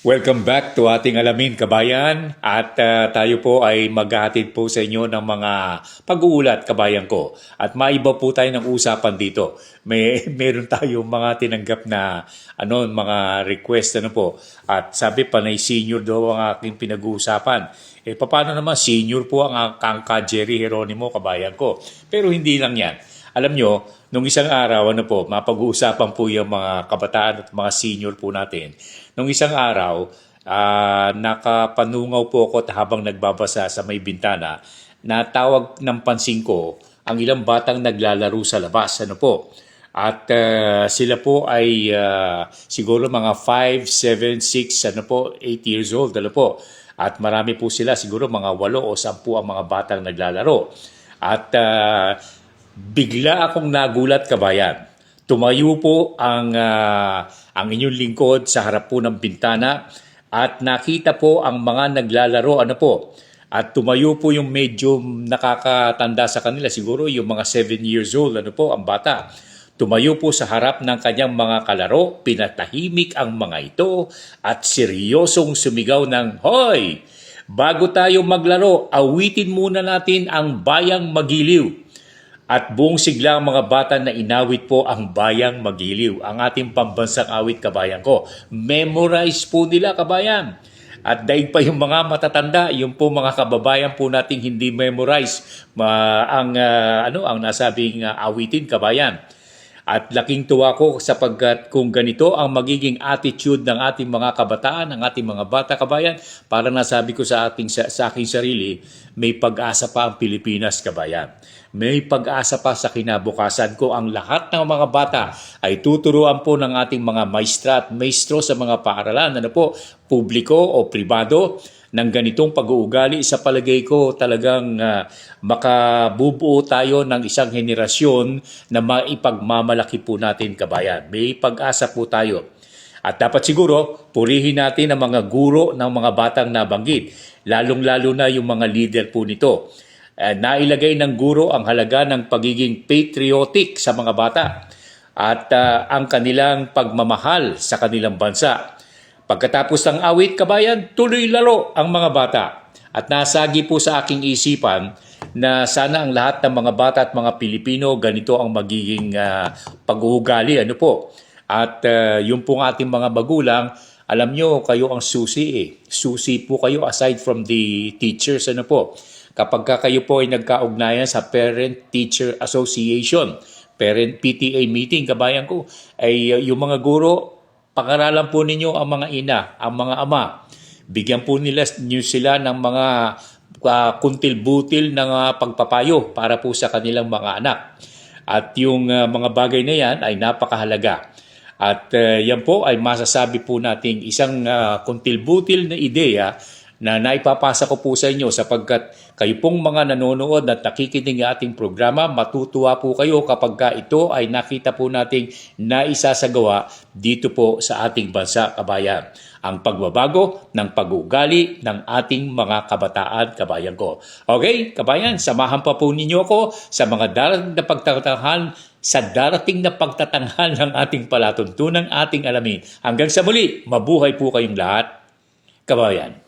Welcome back to ating alamin kabayan at tayo po ay maghahatid po sa inyo ng mga pag-uulat kabayan ko at maiba po tayo ng usapan dito. Meron tayong mga tinanggap na mga request po at sabi panay senior daw ang aking pinag-uusapan. Paano naman senior po ang Kangka Jerry Geronimo kabayan ko? Pero hindi lang yan. Alam nyo, nung isang araw, mapag-uusapan po yung mga kabataan at mga senior po natin. Nung isang araw, nakapanungaw po ako habang nagbabasa sa may bintana, natawag ng pansin ko ang ilang batang naglalaro sa labas. At sila po ay siguro mga 5, 7, 6, 8 years old. At marami po sila, siguro mga 8 o 10 ang mga batang naglalaro. At bigla akong nagulat kabayan. Tumayo po ang inyong lingkod sa harap po ng bintana at nakita po ang mga naglalaro At tumayo po yung medyo nakakatanda sa kanila, siguro yung mga 7 years old ang bata. Tumayo po sa harap ng kanyang mga kalaro, pinatahimik ang mga ito at seryosong sumigaw ng, "Hoy! Bago tayo maglaro, awitin muna natin ang Bayang Magiliw." At buong sigla ang mga bata na inawit po ang Bayang Magiliw, ang ating pambansang awit kabayan ko. Memorize po nila kabayan. At daig pa yung mga matatanda, yung po mga kababayan po nating hindi memorize ang nasabing awitin kabayan. At laking tuwa ko sapagkat kung ganito ang magiging attitude ng ating mga kabataan, ng ating mga bata kabayan, para nasabi ko sa aking sarili, may pag-asa pa ang Pilipinas kabayan. May pag-asa pa sa kinabukasan ko ang lahat ng mga bata ay tuturuan po ng ating mga maestra at maestro sa mga paaralan, publiko o pribado, ng ganitong pag-uugali. Sa palagay ko talagang makabubuo tayo ng isang henerasyon na maipagmamalaki po natin kabayan. May pag-asa po tayo. At dapat siguro purihin natin ang mga guro ng mga batang nabanggit, lalong-lalo na yung mga leader po nito. Nailagay ng guro ang halaga ng pagiging patriotic sa mga bata at ang kanilang pagmamahal sa kanilang bansa. Pagkatapos ng awit kabayan, tuloy laro ang mga bata. At nasagi po sa aking isipan na sana ang lahat ng mga bata at mga Pilipino ganito ang magiging pag-uugali. At yung pong ating mga magulang, alam nyo, kayo ang susi Susi po kayo aside from the teachers. Kapag kayo po ay nagkaugnayan sa Parent-Teacher Association, Parent PTA meeting, kabayan ko, ay yung mga guro, pag-aralan po ninyo ang mga ina, ang mga ama. Bigyan po nyo sila ng mga kuntil-butil ng pagpapayo para po sa kanilang mga anak. At yung mga bagay na yan ay napakahalaga. At yan po ay masasabi po nating isang kuntil-butil na ideya na naipapasa ko po sa inyo sapagkat kayo pong mga nanonood at nakikinig ng ating programa, matutuwa po kayo kapag ito ay nakita po nating naisasagawa dito po sa ating bansa kabayan. Ang pagbabago ng pag-uugali ng ating mga kabataan kabayan ko. Okay, kabayan, samahan pa po ninyo ako sa mga darating na pagtatanghal ng ating palatuntunang ating alamin. Hanggang sa muli, mabuhay po kayong lahat, kabayan.